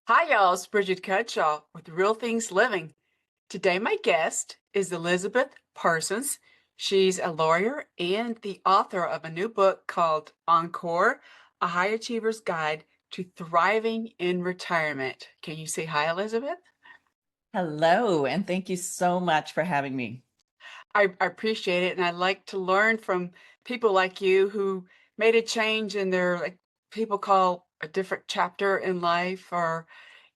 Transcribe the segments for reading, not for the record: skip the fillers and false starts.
Hi, y'all. It's Bridget Cutshaw with Real Things Living. Today, my guest is Elizabeth Parsons. She's a lawyer and the author of a new book called Encore, A High Achiever's Guide to Thriving in Retirement. Can you say hi, Elizabeth? Hello, and thank you so much for having me. I appreciate it, and I like to learn from people like you who made a change in their, like people call a different chapter in life, or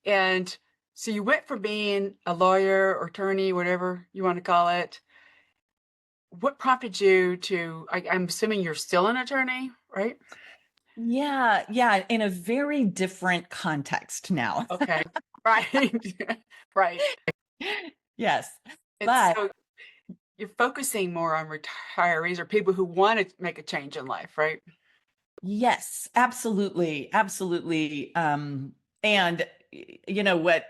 and so you went from being a lawyer or attorney, whatever you want to call it. What prompted you to, I'm assuming you're still an attorney, right? Yeah, in a very different context now. Okay. Right. Right. Yes, And but so you're focusing more on retirees or people who want to make a change in life, right? yes, absolutely, absolutely. And what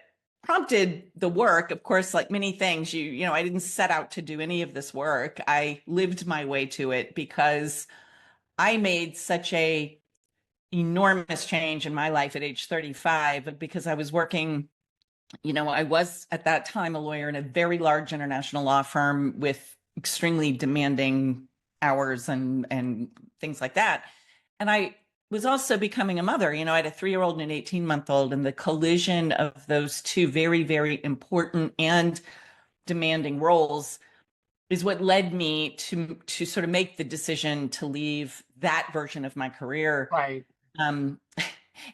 prompted the work, of course, like many things, I didn't set out to do any of this work. I lived my way to it because I made such a enormous change in my life at age 35 because I was working. I was at that time a lawyer in a very large international law firm with extremely demanding hours and things like that. And I was also becoming a mother. I had a 3-year-old and an 18-month-old, and the collision of those two very, very important and demanding roles is what led me to sort of make the decision to leave that version of my career. Right. um,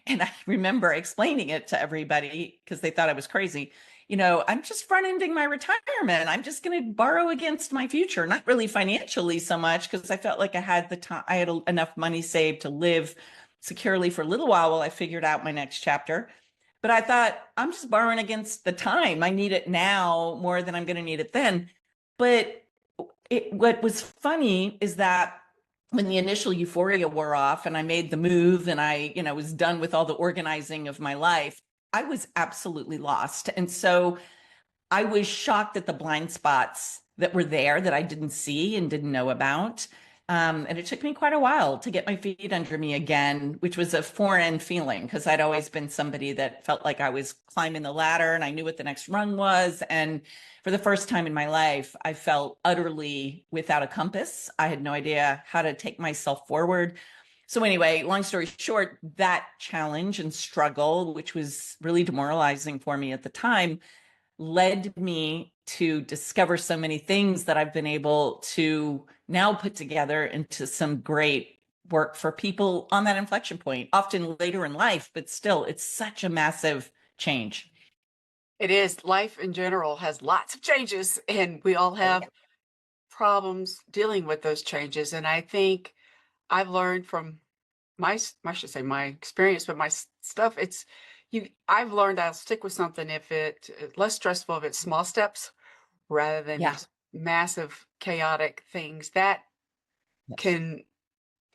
and I remember explaining it to everybody because they thought I was crazy. I'm just front ending my retirement. I'm just going to borrow against my future, not really financially so much because I felt like I had the time, I had enough money saved to live securely for a little while I figured out my next chapter. But I thought I'm just borrowing against the time. I need it now more than I'm going to need it then. But what was funny is that when the initial euphoria wore off and I made the move and I, was done with all the organizing of my life, I was absolutely lost. And so I was shocked at the blind spots that were there that I didn't see and didn't know about. And it took me quite a while to get my feet under me again, which was a foreign feeling because I'd always been somebody that felt like I was climbing the ladder and I knew what the next rung was. And for the first time in my life, I felt utterly without a compass. I had no idea how to take myself forward. So, anyway, long story short, that challenge and struggle, which was really demoralizing for me at the time, led me to discover so many things that I've been able to now put together into some great work for people on that inflection point, often later in life, but still, it's such a massive change. It is. Life in general has lots of changes, and we all Oh, yeah. have problems dealing with those changes. And I think I've learned from I should say my experience, but stuff, I've learned I'll stick with something if less stressful if it's small steps rather than Yeah. these massive chaotic things that Yes. can,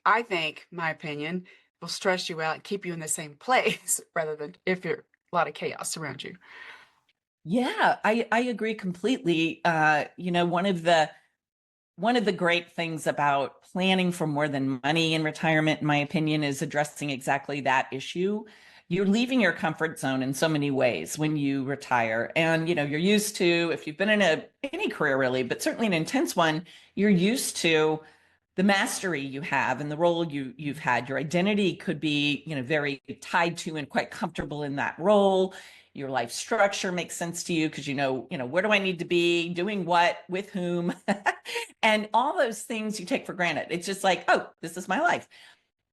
I think, my opinion, will stress you out and keep you in the same place rather than if you're a lot of chaos around you. Yeah, I agree completely. One of the great things about planning for more than money in retirement, in my opinion, is addressing exactly that issue. You're leaving your comfort zone in so many ways when you retire. And, you're used to, if you've been in any career really, but certainly an intense one, you're used to the mastery you have and the role you've had. Your identity could be, very tied to and quite comfortable in that role. Your life structure makes sense to you because where do I need to be, doing what, with whom, and all those things you take for granted. It's just like, oh, this is my life.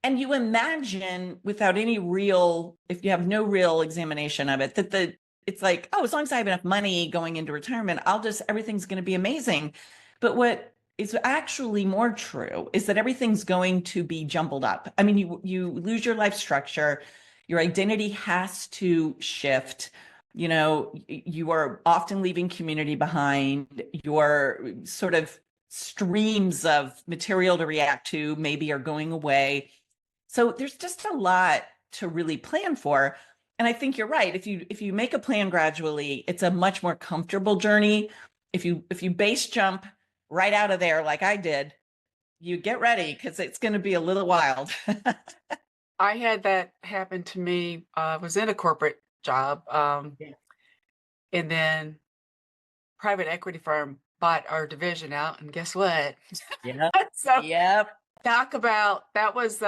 And you imagine without any real, if you have no real examination of it, that it's like, oh, as long as I have enough money going into retirement, everything's going to be amazing. But what is actually more true is that everything's going to be jumbled up. I mean, you lose your life structure, your identity has to shift. You are often leaving community behind. Your sort of streams of material to react to maybe are going away. So there's just a lot to really plan for. And I think you're right. If you make a plan gradually, it's a much more comfortable journey. If you base jump right out of there like I did, you get ready because it's going to be a little wild. I had that happen to me. I was in a corporate job. Yeah. And then private equity firm bought our division out, and guess what? Yep. So Yep. talk about that was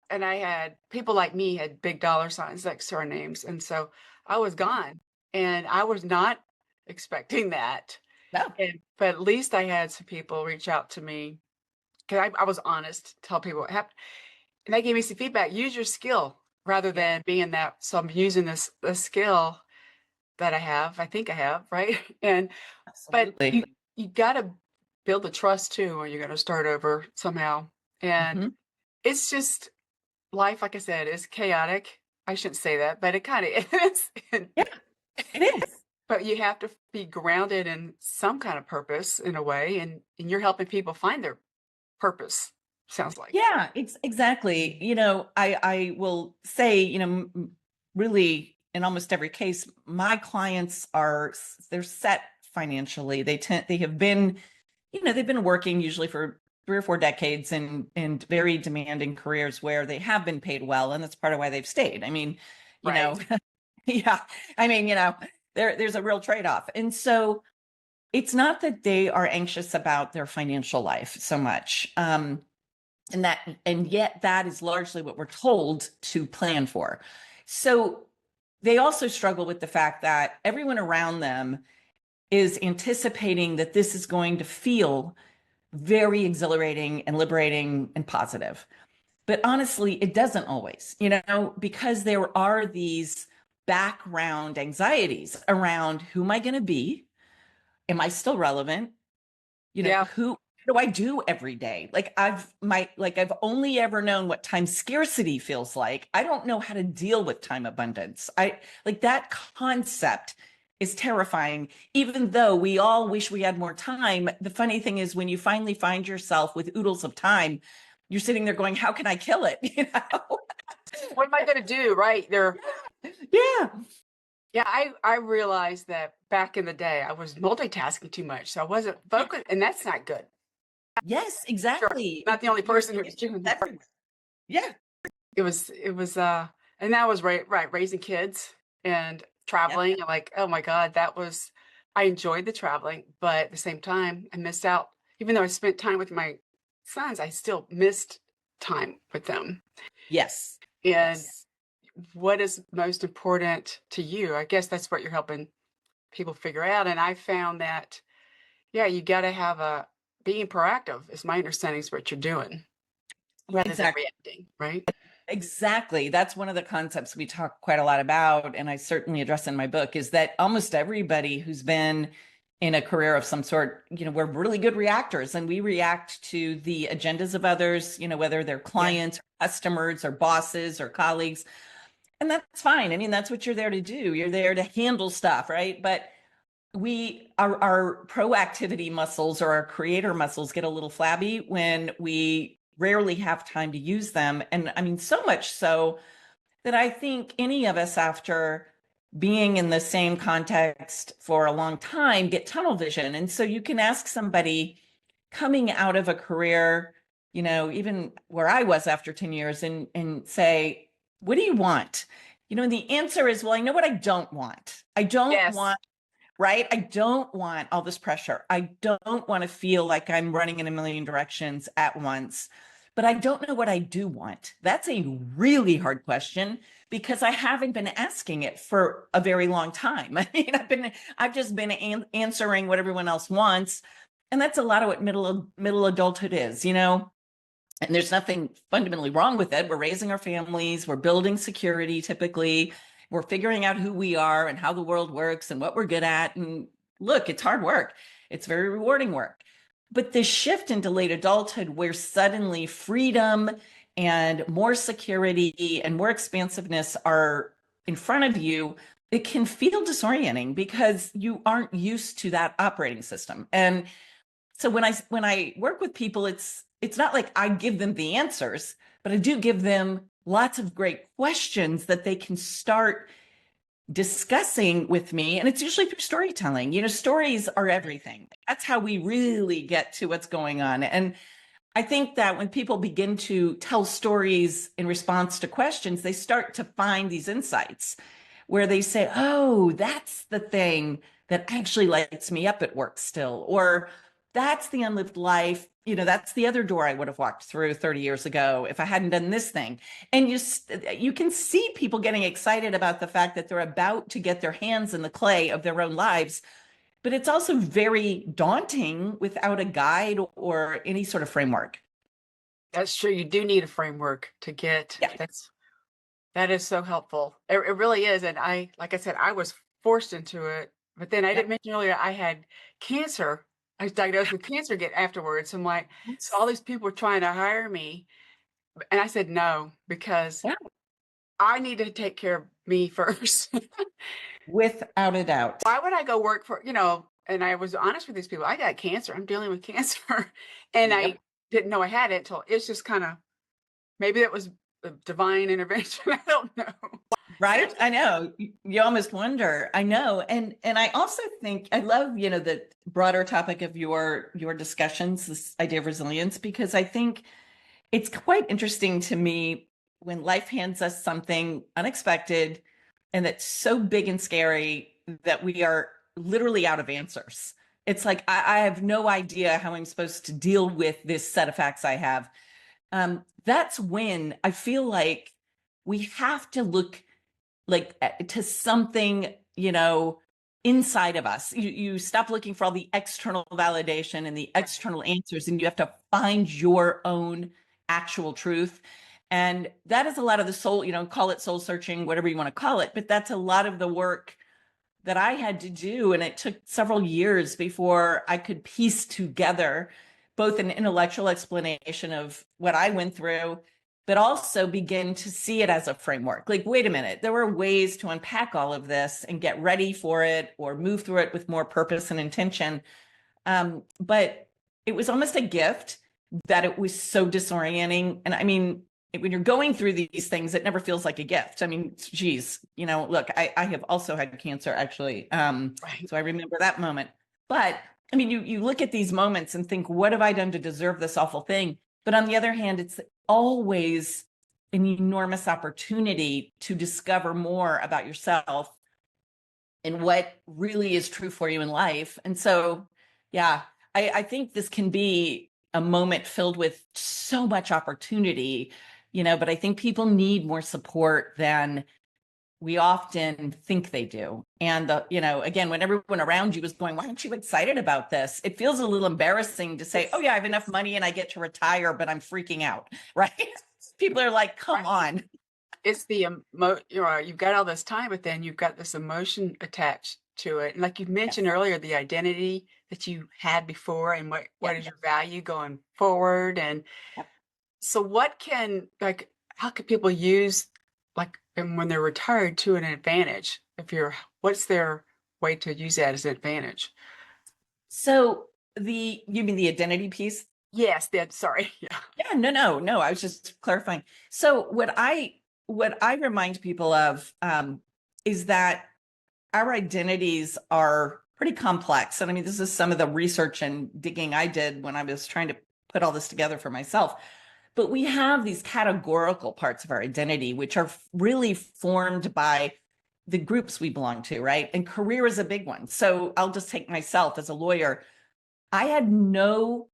and I had people like me had big dollar signs next to our names, and so I was gone, and I was not expecting that. No. And but at least I had some people reach out to me because I was honest, tell people what happened, and they gave me some feedback. Use your skill rather Yeah. than being that. So I'm using this skill that I have. I think I have, right? And but Absolutely. you got to build the trust too, or you're going to start over somehow. And Hmm. it's just life, like I said, is chaotic. I shouldn't say that, but it kind of is. Yeah, it is. But you have to be grounded in some kind of purpose in a way, and you're helping people find their purpose. Sounds like. Yeah, it's exactly. I will say, really in almost every case, my clients they're set financially. They have been, they've been working usually for 3 or 4 decades in very demanding careers where they have been paid well, and that's part of why they've stayed. I mean, you Right. know, yeah. I mean, there's a real trade-off. And so it's not that they are anxious about their financial life so much. And yet that is largely what we're told to plan for. So they also struggle with the fact that everyone around them is anticipating that this is going to feel very exhilarating and liberating and positive. But honestly, it doesn't always, because there are these background anxieties around who am I going to be? Am I still relevant? Yeah. Who do I do every day? I've only ever known what time scarcity feels like. I don't know how to deal with time abundance. I like that concept is terrifying, even though we all wish we had more time. The funny thing is when you finally find yourself with oodles of time, you're sitting there going, how can I kill it? What am I going to do? Right there. Yeah. Yeah, I realized that back in the day I was multitasking too much, so I wasn't Yeah. focused, and that's not good. Yes, Sure, exactly. not the only You're person who was doing that. everywhere. Yeah. It was, and that was right, raising kids and Yep. traveling. I'm like, oh my God, that was. I enjoyed the traveling, but at the same time, I missed out. Even though I spent time with my sons, I still missed time with them. Yes. And Yes. what is most important to you? I guess that's what you're helping people figure out. And I found that, yeah, you got to have a being proactive, is my understanding, is what you're doing rather than Exactly. reacting, right? Exactly. That's one of the concepts we talk quite a lot about, and I certainly address in my book, is that almost everybody who's been in a career of some sort, we're really good reactors and we react to the agendas of others, whether they're Yes. clients, or customers, or bosses, or colleagues. And that's fine. I mean, that's what you're there to do. You're there to handle stuff, right? But our proactivity muscles or our creator muscles get a little flabby when we rarely have time to use them. And I mean, so much so that I think any of us, after being in the same context for a long time, get tunnel vision. And so you can ask somebody coming out of a career, even where I was after 10 years, and say, what do you want? And the answer is, well, I know what I don't want. I don't Yes. want, right? I don't want all this pressure. I don't want to feel like I'm running in a million directions at once, but I don't know what I do want. That's a really hard question because I haven't been asking it for a very long time. I mean, I've just been answering what everyone else wants. And that's a lot of what middle adulthood is, and there's nothing fundamentally wrong with it. We're raising our families, we're building security typically, we're figuring out who we are and how the world works and what we're good at. And look, it's hard work. It's very rewarding work. But this shift into late adulthood where suddenly freedom and more security and more expansiveness are in front of you, it can feel disorienting because you aren't used to that operating system. And so when I work with people, it's not like I give them the answers, but I do give them lots of great questions that they can start discussing with me. And it's usually through storytelling. Stories are everything. That's how we really get to what's going on. And I think that when people begin to tell stories in response to questions, they start to find these insights. where they say, oh, that's the thing that actually lights me up at work still, or that's the unlived life. That's the other door I would have walked through 30 years ago if I hadn't done this thing. And you can see people getting excited about the fact that they're about to get their hands in the clay of their own lives. But it's also very daunting without a guide or any sort of framework. That's true. You do need a framework to get Yeah. that is so helpful. It really is. And like I said, I was forced into it, but then I Yeah. didn't mention earlier, I had cancer. I was diagnosed with cancer again afterwards. I'm like, so all these people were trying to hire me. And I said no, because Yeah. I need to take care of me first. Without a doubt. Why would I go work for, and I was honest with these people. I got cancer. I'm dealing with cancer. And I Yep. didn't know I had it until it's just kind of, maybe that was a divine intervention. I don't know. Right? I know. You almost wonder. I know. And I also think I love, the broader topic of your discussions, this idea of resilience, because I think it's quite interesting to me when life hands us something unexpected and that's so big and scary that we are literally out of answers. It's like I have no idea how I'm supposed to deal with this set of facts I have. That's when I feel like we have to look like to something, inside of us. You stop looking for all the external validation and the Right. external answers, and you have to find your own actual truth. And that is a lot of the soul, call it soul searching, whatever you want to call it, but that's a lot of the work that I had to do. And it took several years before I could piece together both an intellectual explanation of what I went through, but also begin to see it as a framework. Like, wait a minute, there were ways to unpack all of this and get ready for it or move through it with more purpose and intention. But it was almost a gift that it was so disorienting. And I mean, when you're going through these things, it never feels like a gift. I mean, geez, look, I have also had cancer actually. Right. So I remember that moment. But I mean, you look at these moments and think, what have I done to deserve this awful thing? But on the other hand, it's always an enormous opportunity to discover more about yourself and what really is true for you in life. And so, yeah, I think this can be a moment filled with so much opportunity, but I think people need more support than we often think they do. And, again, when everyone around you is going, why aren't you excited about this? It feels a little embarrassing to say, oh, It's yeah, I have enough money and I get to retire, but I'm freaking out, right? People are like, come right. on. It's you've got all this time, but then you've got this emotion attached to it. And like you mentioned Yes. earlier, the identity that you had before and what Yep. is your value going forward. And Yep. so how can people use and when they're retired to an advantage? What's their way to use that as an advantage? So you mean the identity piece? Yes, sorry. Yeah. Yeah, no. I was just clarifying. So what I remind people of is that our identities are pretty complex. And I mean, this is some of the research and digging I did when I was trying to put all this together for myself. But we have these categorical parts of our identity, which are really formed by the groups we belong to, right? And career is a big one. So I'll just take myself as a lawyer. I had no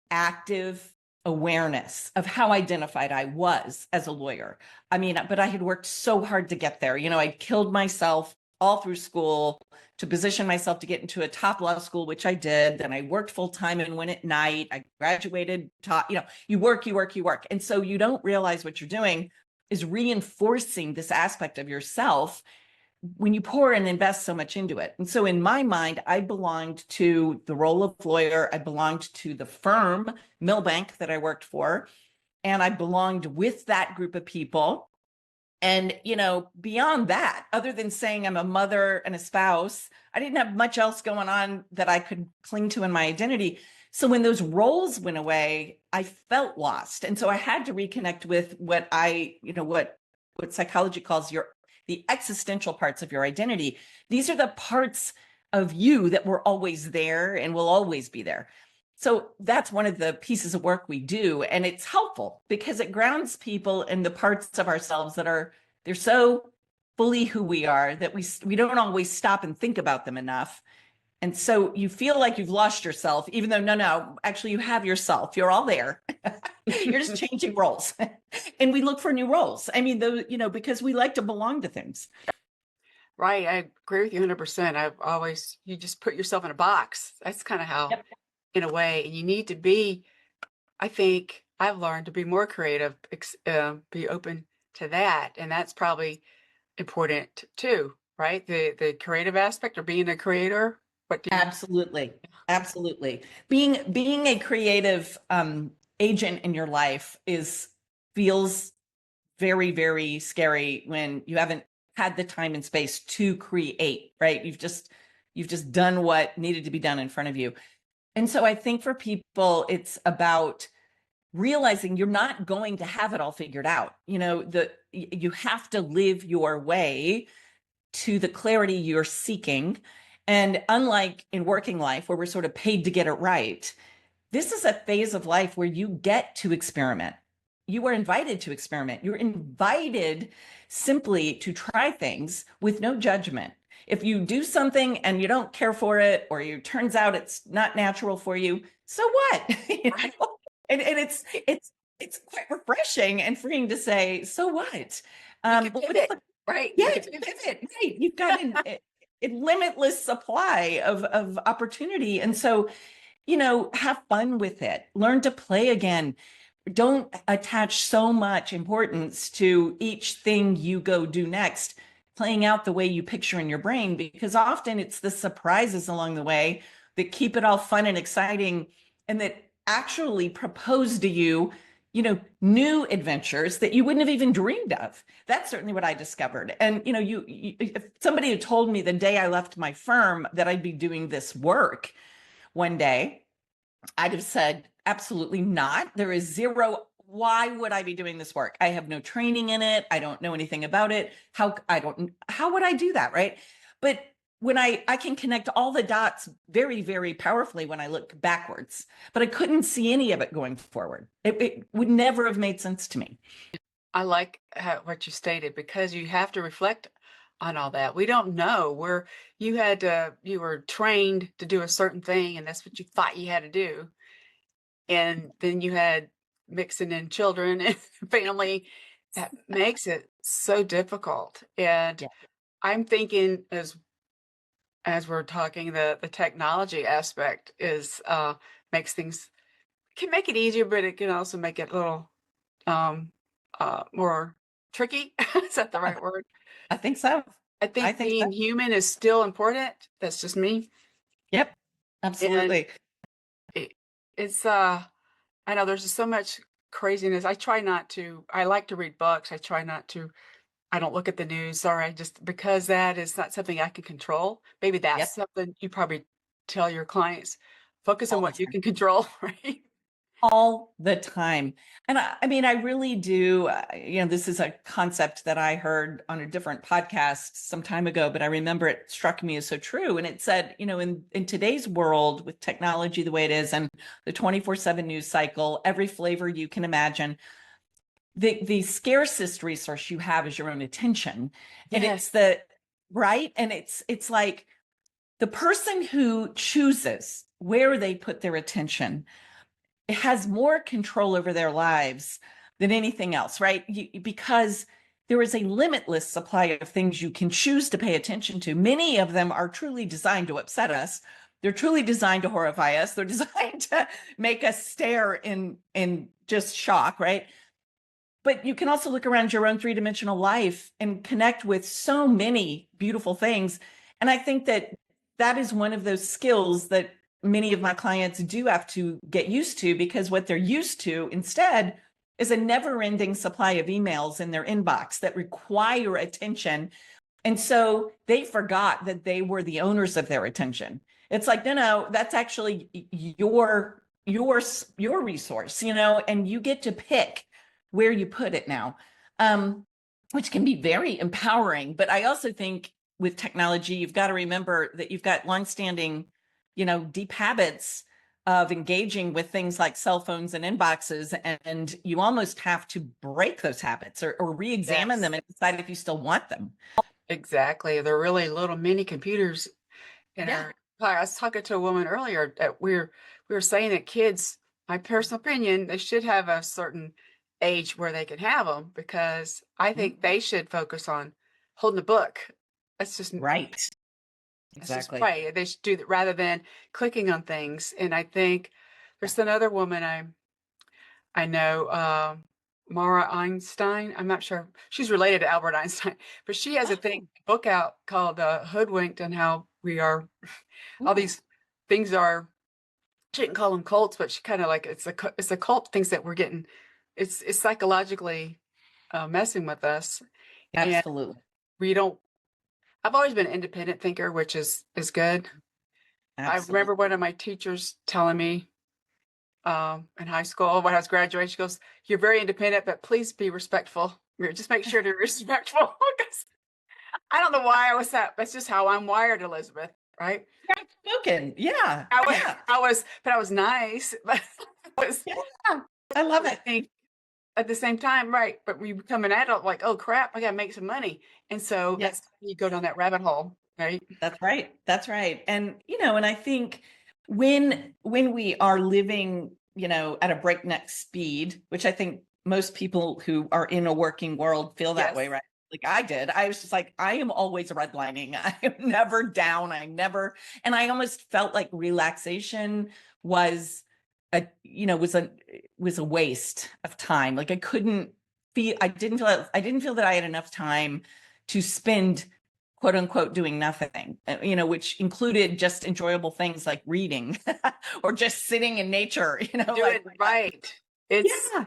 active awareness of how identified I was as a lawyer. I mean, but I had worked so hard to get there. I killed myself all through school to position myself to get into a top law school, which I did. Then I worked full time and went at night. I graduated, taught, you work, you work, you work. And so you don't realize what you're doing is reinforcing this aspect of yourself when you pour and invest so much into it. And so in my mind, I belonged to the role of lawyer. I belonged to the firm, Millbank, that I worked for. And I belonged with that group of people. And, beyond that, other than saying I'm a mother and a spouse, I didn't have much else going on that I could cling to in my identity. So when those roles went away, I felt lost. And so I had to reconnect with what psychology calls the existential parts of your identity. These are the parts of you that were always there and will always be there. So that's one of the pieces of work we do. And it's helpful because it grounds people in the parts of ourselves they're so fully who we are, that we don't always stop and think about them enough. And so you feel like you've lost yourself, even though no, actually you have yourself. You're all there. You're just changing roles. And we look for new roles. I mean, because we like to belong to things. Right, I agree with you 100%. I've always you just put yourself in a box. That's kinda how Yep. in a way, and you need to be I think I've learned to be more creative, be open to that, and that's probably important too, right? The creative aspect or being a creator. What do you Absolutely. Absolutely. Being a creative agent in your life feels very, very scary when you haven't had the time and space to create, right? You've just done what needed to be done in front of you. And so I think for people, it's about realizing you're not going to have it all figured out. You have to live your way to the clarity you're seeking. And unlike in working life, where we're sort of paid to get it right, this is a phase of life where you get to experiment. You are invited to experiment. You're invited simply to try things with no judgment. If you do something and you don't care for it, or it turns out it's not natural for you, so what? right? And it's quite refreshing and freeing to say, so what? You can What is pivot, the right? You Yeah, can to pivot. pivot, right? You've got a limitless supply of opportunity. And so, have fun with it. Learn to play again. Don't attach so much importance to each thing you go do next, playing out the way you picture in your brain, because often it's the surprises along the way that keep it all fun and exciting and that actually propose to you, new adventures that you wouldn't have even dreamed of. That's certainly what I discovered. And, if somebody had told me the day I left my firm that I'd be doing this work one day, I'd have said, absolutely not. There is zero. Why would I be doing this work? I have no training in it. I don't know anything about it. How would I do that? Right. But when I can connect all the dots very, very powerfully when I look backwards, but I couldn't see any of it going forward. It would never have made sense to me. I like what you stated because you have to reflect on all that. We don't know where you were trained to do a certain thing, and that's what you thought you had to do. And then you had mixing in children and family. That makes it so difficult. And Yeah. I'm thinking as we're talking, the technology aspect is makes things can make it easier, but it can also make it a little um, more tricky. Is that the right word? I think so. I I think think so. being human is still important. That's just me. Yep. And Absolutely. it, it's I know there's just so much craziness. I try not to. I like to read books. I try not to. I don't look at the news. Sorry, just because that is not something I can control. Maybe that's Yep. something you probably tell your clients. Focus on All the what you time. can control, right? All the time. And I mean, I really do. This is a concept that I heard on a different podcast some time ago, but I remember it struck me as so true. And it said, in today's world with technology the way it is and the 24/7 news cycle, every flavor you can imagine, the scarcest resource you have is your own attention. And Yes. it's the right. And it's like the person who chooses where they put their attention has more control over their lives than anything else, right? Because there is a limitless supply of things you can choose to pay attention to. Many of them are truly designed to upset us. They're truly designed to horrify us. They're designed to make us stare in just shock, right? But you can also look around your own three-dimensional life and connect with so many beautiful things. And I think that is one of those skills that many of my clients do have to get used to, because what they're used to instead is a never-ending supply of emails in their inbox that require attention. And so they forgot that they were the owners of their attention. It's like, no, that's actually your resource, and you get to pick where you put it now, which can be very empowering. But I also think with technology, you've got to remember that you've got longstanding, deep habits of engaging with things like cell phones and inboxes, and you almost have to break those habits or re-examine Yes, them and decide if you still want them. exactly. They're really little mini computers in Yeah. our I was talking to a woman earlier that we were saying that kids, my personal opinion, they should have a certain age where they can have them because I Mhm. think they should focus on holding a book. That's just Right. that's just Exactly. right. They should do that rather than clicking on things. And I think Yeah. there's another woman I know, Mara Einstein. I'm not sure she's related to Albert Einstein, but she has a Oh, book out called "Hoodwinked" and how we are all ooh, these things are. She didn't call them cults, but she kind of like it's a cult thinks that we're getting it's psychologically messing with us, and absolutely. we don't. I've always been an independent thinker, which is good. I remember Absolutely. one of my teachers telling me in high school when I was graduating, she goes, "You're very independent, but please be respectful. Just make sure to be respectful." 'Cause I don't know why I was that. That's just how I'm wired, Elizabeth. Right? Spoken. Yeah. I was, Yeah. but I was nice. But I was, Yeah. I love I it. think at the same time, right? But when you become an adult, like, oh crap, I gotta make some money, and so Yeah. that's you go down that rabbit hole, right? That's right. That's right. And and I think when we are living, at a breakneck speed, which I think most people who are in a working world feel that way, Yes, right? Like I did. I was just like, I am always redlining. I am never down. And I almost felt like relaxation was was a waste of time. Like I didn't feel that I had enough time to spend quote unquote doing nothing, which included just enjoyable things like reading or just sitting in nature, do it right. It's yeah,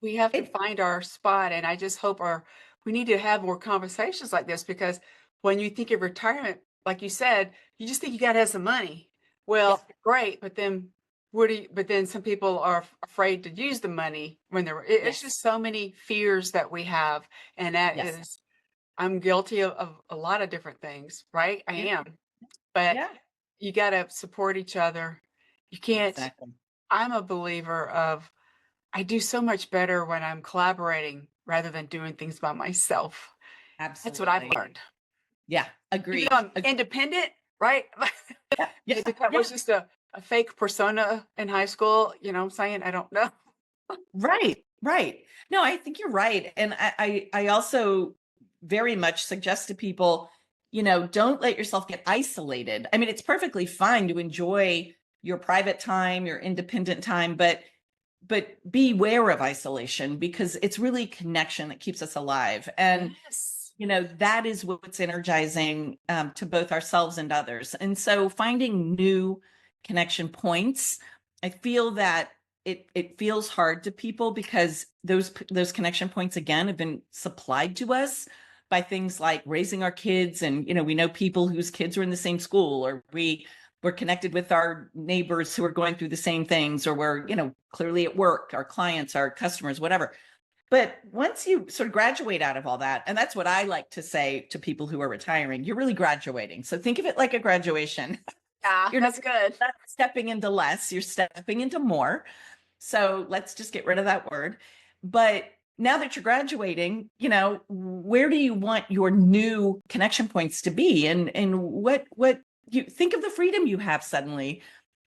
we have to it, find our spot, and I just hope our we need to have more conversations like this because when you think of retirement, like you said, you just think you got to have some money. yeah, Well, great, but then but then some people are afraid to use the money when they're. It's yes, just so many fears that we have, and that yes, is I'm guilty of a lot of different things, right? I yeah, am, but yeah, you got to support each other. You can't. exactly, I'm a believer of I do so much better when I'm collaborating rather than doing things by myself. That's what I've absolutely, learned. yeah, Even though agreed. I'm independent, right? Yeah, yeah, That yeah, was just a fake persona in high school. You know what I'm saying? I don't know. right, right. No, I think you're right, and I also very much suggest to people, don't let yourself get isolated. I mean, it's perfectly fine to enjoy your private time, your independent time, but beware of isolation because it's really connection that keeps us alive. And Yes. that is what's energizing, to both ourselves and others. And so finding new connection points, I feel that it feels hard to people because those connection points again have been supplied to us by things like raising our kids, and we know people whose kids are in the same school, or we're connected with our neighbors who are going through the same things, or we're clearly at work, our clients, our customers, whatever. But once you sort of graduate out of all that, and that's what I like to say to people who are retiring, you're really graduating. So think of it like a graduation. Yeah, You're that's good. not stepping into less, you're stepping into more. So let's just get rid of that word. But now that you're graduating, where do you want your new connection points to be? And what you think of the freedom you have suddenly.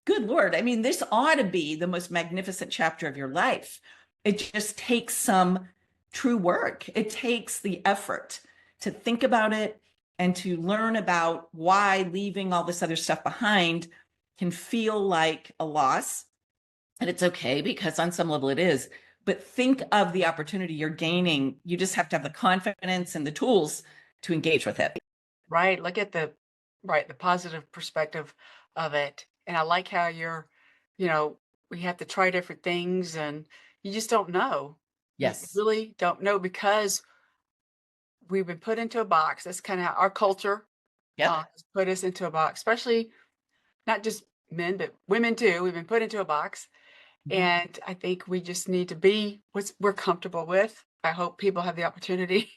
Good Lord. I mean, this ought to be the most magnificent chapter of your life. It just takes some true work. It takes the effort to think about it and to learn about why leaving all this other stuff behind can feel like a loss. And it's okay because on some level it is. But think of the opportunity you're gaining. You just have to have the confidence and the tools to engage with it. Right. Look at the positive perspective of it. And I like how you know, we have to try different things and you just don't know. You Yes. really don't know because we've been put into a box. That's kind of how our culture Yep. has put us into a box, especially not just men, but women too. We've been put into a box. Mhm. And I think we just need to be what we're comfortable with. I hope people have the opportunity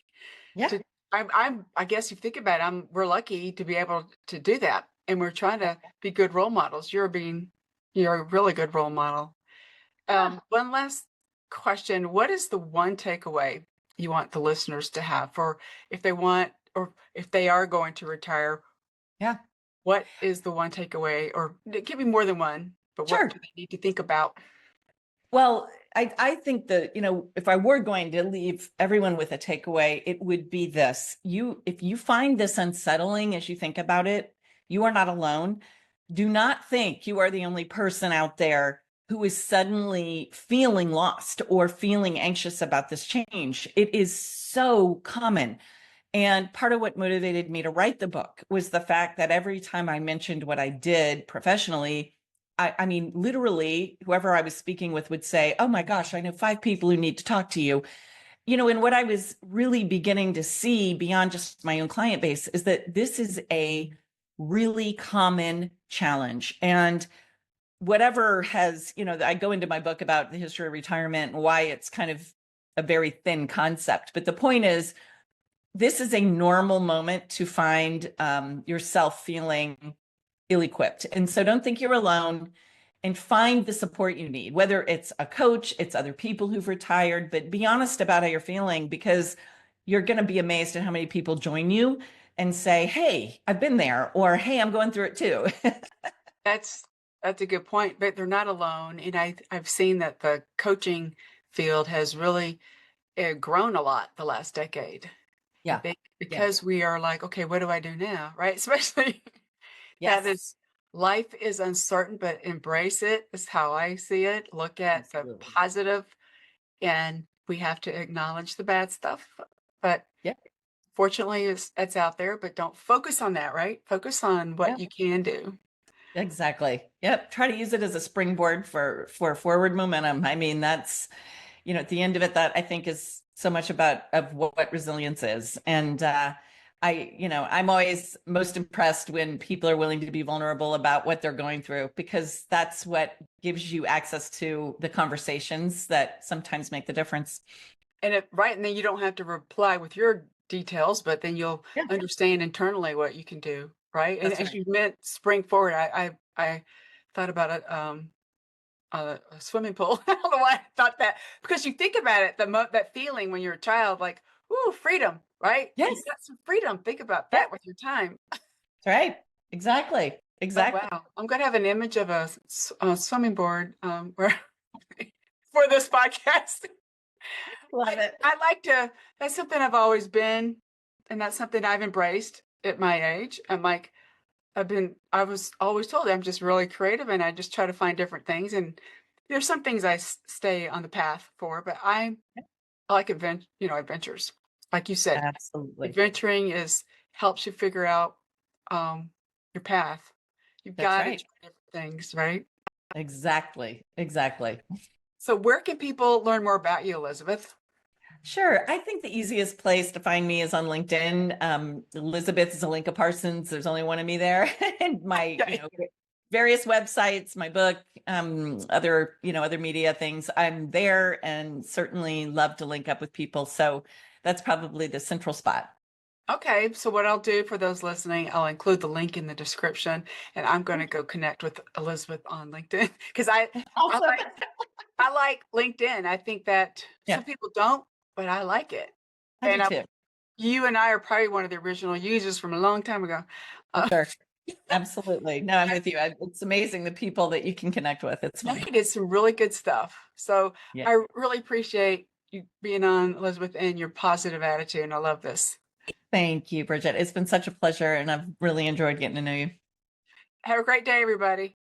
Yeah. to I guess if you think about it, we're lucky to be able to do that. And we're trying to be good role models. You're being, You're a really good role model. Ah, One last question. What is the one takeaway you want the listeners to have for if they want or if they are going to retire? yeah, What is the one takeaway? Or it can be more than one, but what do sure. they need to think about? Well, I think that, if I were going to leave everyone with a takeaway, it would be this. If you find this unsettling as you think about it, you are not alone. Do not think you are the only person out there who is suddenly feeling lost or feeling anxious about this change. It is so common. And part of what motivated me to write the book was the fact that every time I mentioned what I did professionally, I mean, literally, whoever I was speaking with would say, "Oh my gosh, I know 5 people who need to talk to you." And what I was really beginning to see beyond just my own client base is that this is a really common challenge. And whatever I go into my book about the history of retirement and why it's kind of a very thin concept. But the point is, this is a normal moment to find yourself feeling ill-equipped. And so don't think you're alone, and find the support you need, whether it's a coach, it's other people who've retired, but be honest about how you're feeling, because you're going to be amazed at how many people join you and say, "Hey, I've been there," or "Hey, I'm going through it too." That's that's a good point, but they're not alone. And I've seen that the coaching field has really grown a lot the last decade. I Yeah. think Yeah. because we are like, okay, what do I do now? Right? Especially that Yes. is life is uncertain, but embrace it is how I see it. Look at the Absolutely. positive, and we have to acknowledge the bad stuff. But Yeah. fortunately, it's out there. But don't focus on that, right? Focus on what Yeah. you can do. Exactly. Yep. Try to use it as a springboard for forward momentum. I mean, that's, at the end of it, that I think is so much about of what resilience is. And I'm always most impressed when people are willing to be vulnerable about what they're going through, because that's what gives you access to the conversations that sometimes make the difference. And right, and then you don't have to reply with your details, but then you'll Yeah, understand internally what you can do, right? And that's as right. you meant spring forward, I thought about it. A swimming pool. I don't know why I thought that because you think about it, that feeling when you're a child, like, ooh, freedom, right? Yes, You've got some freedom. Think about yeah, that with your time. that's right. Exactly. Oh Exactly. wow, I'm gonna have an image of a swimming board where for this podcast. Love I it. I like to. That's something I've always been, and that's something I've embraced at my age. I'm like, I was always told I'm just really creative and I just try to find different things. And there's some things stay on the path for, but I like adventures. Like you said, Absolutely. adventuring is helps you figure out um, your path. You've That's got to right. try different things, right? Exactly. Exactly. So where can people learn more about you, Elizabeth? Sure. I think the easiest place to find me is on LinkedIn. Elizabeth Zelinka Parsons. There's only one of me there. And my, Okay. various websites, my book, other media things. I'm there and certainly love to link up with people. So that's probably the central spot. Okay, so what I'll do for those listening, I'll include the link in the description, and I'm going to go connect with Elizabeth on LinkedIn because I Awesome. I like LinkedIn. I think that Yeah, some people don't, but I like it. I do And too. you and I are probably one of the original users from a long time ago. For Uh, sure. Absolutely. No, I'm with you. It's amazing the people that you can connect with. It's you fun. did some really good stuff. So Yeah. I really appreciate you being on, Elizabeth, and your positive attitude. And I love this. Thank you, Bridget. It's been such a pleasure, and I've really enjoyed getting to know you. Have a great day, everybody.